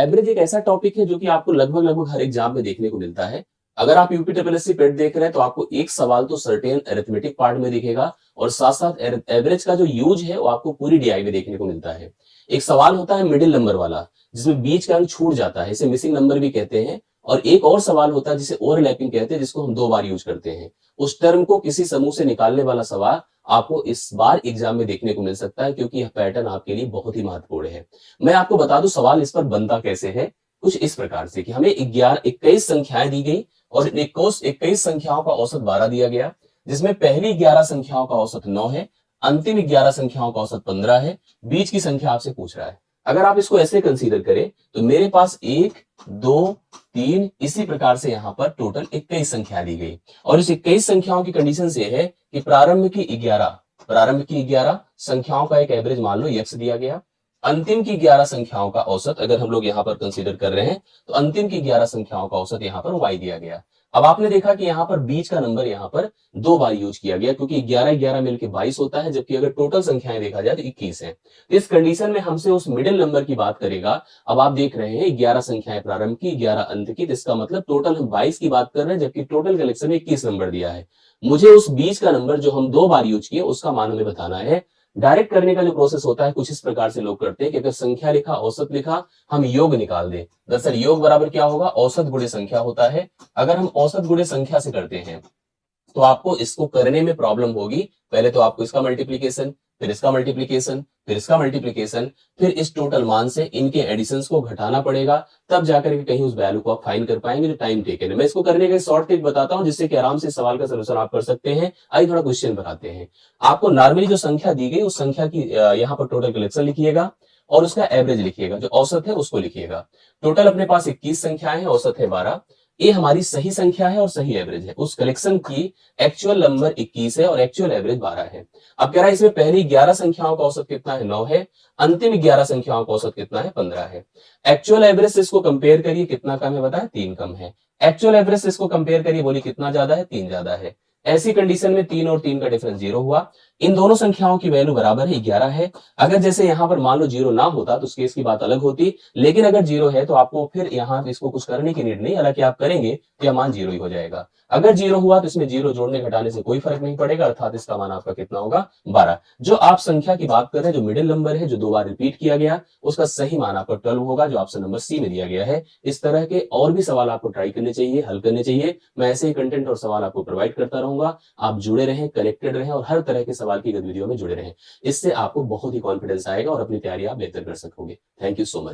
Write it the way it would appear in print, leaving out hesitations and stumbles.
Average एक ऐसा topic है जो कि आपको लगभग लगभग हर एग्जाम में देखने को मिलता है। अगर आप यूपी ट्रिपल पेट देख रहे हैं तो आपको एक सवाल तो सर्टेन अरिथमेटिक पार्ट में दिखेगा और साथ साथ एवरेज का जो यूज है वो आपको पूरी डीआई में देखने को मिलता है। एक सवाल होता है मिडिल नंबर वाला, जिसमें बीच का अंक छूट जाता है, इसे मिसिंग नंबर भी कहते हैं। और एक और सवाल होता है जिसे ओवरलैपिंग कहते हैं, जिसको हम 2 बार यूज करते हैं। उस टर्म को किसी समूह से निकालने वाला सवाल आपको इस बार एग्जाम में देखने को मिल सकता है, क्योंकि यह पैटर्न आपके लिए बहुत ही महत्वपूर्ण है। मैं आपको बता दूं सवाल इस पर बनता कैसे है। कुछ इस प्रकार से कि हमें 21 संख्याएं दी गई और 21 संख्याओं का औसत 12 दिया गया, जिसमें पहली 11 संख्याओं का औसत 9 है, अंतिम 11 संख्याओं का औसत 15 है, बीच की संख्या आपसे पूछ रहा है। अगर आप इसको ऐसे कंसीडर करें तो मेरे पास 1, 2, 3 इसी प्रकार से यहां पर टोटल 21 संख्या दी गई और इस 21 संख्याओं की कंडीशन ये है कि प्रारंभ की 11 संख्याओं का एक एवरेज मान लो यक्स दिया गया। अंतिम की 11 संख्याओं का औसत अगर हम लोग यहां पर कंसीडर कर रहे हैं तो अंतिम की 11 संख्याओं का औसत यहां पर y दिया गया। अब आपने देखा कि यहां पर बीच का नंबर यहां पर 2 बार यूज किया गया, क्योंकि 11 11 मिलकर 22 होता है, जबकि अगर टोटल संख्याएं देखा जाए तो 21 है। इस कंडीशन में हमसे उस मिडिल नंबर की बात करेगा। अब आप देख रहे हैं 11 संख्याएं प्रारंभ की, 11 अंत की, तो इसका मतलब टोटल हम 22 की बात कर रहे हैं, जबकि टोटल कलेक्शन में 21 नंबर दिया है। मुझे उस बीच का नंबर जो हम 2 बार यूज किए उसका मान हमें बताना है। डायरेक्ट करने का जो प्रोसेस होता है कुछ इस प्रकार से लोग करते हैं कि अगर संख्या लिखा, औसत लिखा, हम योग निकाल दें। दरअसल योग बराबर क्या होगा, औसत गुणे संख्या होता है। अगर हम औसत गुणे संख्या से करते हैं तो आपको इसको करने में प्रॉब्लम होगी। पहले तो आपको इसका मल्टीप्लीकेशन, फिर इसका मल्टीप्लीकेशन, फिर इसका मल्टीप्लीकेशन, फिर इस टोटल मान से इनके एडिशंस को घटाना पड़ेगा, तब जाकर के कहीं उस वैल्यू को आप फाइंड कर पाएंगे जो टाइम टेकन है। मैं इसको करने का शॉर्ट ट्रिक बताता हूं जिससे कि आराम से सवाल का सोल्यूशन आप कर सकते हैं। आइए थोड़ा क्वेश्चन बनाते हैं। आपको नॉर्मली जो संख्या दी गई उस संख्या की यहाँ पर टोटल कलेक्शन लिखिएगा और उसका एवरेज लिखिएगा, जो औसत है उसको लिखिएगा। टोटल अपने पास 21 संख्याएं हैं, औसत है 12। ये हमारी सही संख्या है और सही एवरेज है। उस कलेक्शन की एक्चुअल नंबर 21 है और एक्चुअल एवरेज 12 है। अब कह रहा है इसमें पहली 11 संख्याओं का औसत कितना है, 9 है। अंतिम 11 संख्याओं का औसत कितना है, 15 है। एक्चुअल एवरेज से इसको कंपेयर करिए, कितना कम है बताए, 3 कम है। एक्चुअल एवरेज से इसको कंपेयर करिए, बोलिए कितना ज्यादा है, 3 ज्यादा है। ऐसी कंडीशन में 3 और 3 का डिफरेंस 0 हुआ। इन दोनों संख्याओं की वैल्यू बराबर है, 11 है। अगर जैसे यहां पर मान लो 0 ना होता तो उस केस की बात अलग होती, लेकिन अगर 0 है तो आपको फिर यहां इसको कुछ करने की नीड नहीं, हालांकि आप करेंगे तो यह मान 0 ही हो जाएगा। अगर 0 हुआ तो इसमें 0 जोड़ने घटाने से कोई फर्क नहीं पड़ेगा, अर्थात इसका मान आपका कितना होगा, 12। जो आप संख्या की बात कर रहे हैं, जो मिडिल नंबर है, जो 2 बार रिपीट किया गया, उसका सही मान आपका 12 होगा, जो ऑप्शन नंबर सी में दिया गया है। इस तरह के और भी सवाल आपको ट्राई करने चाहिए, हल करने चाहिए। मैं ऐसे ही कंटेंट और सवाल आपको प्रोवाइड करता रहूंगा। आप जुड़े रहें, कनेक्टेड रहें और हर तरह के सवाल की गतिविधियों में जुड़े रहें। इससे आपको बहुत ही कॉन्फिडेंस आएगा और अपनी तैयारी आप बेहतर कर सकोगे। Thank you so much.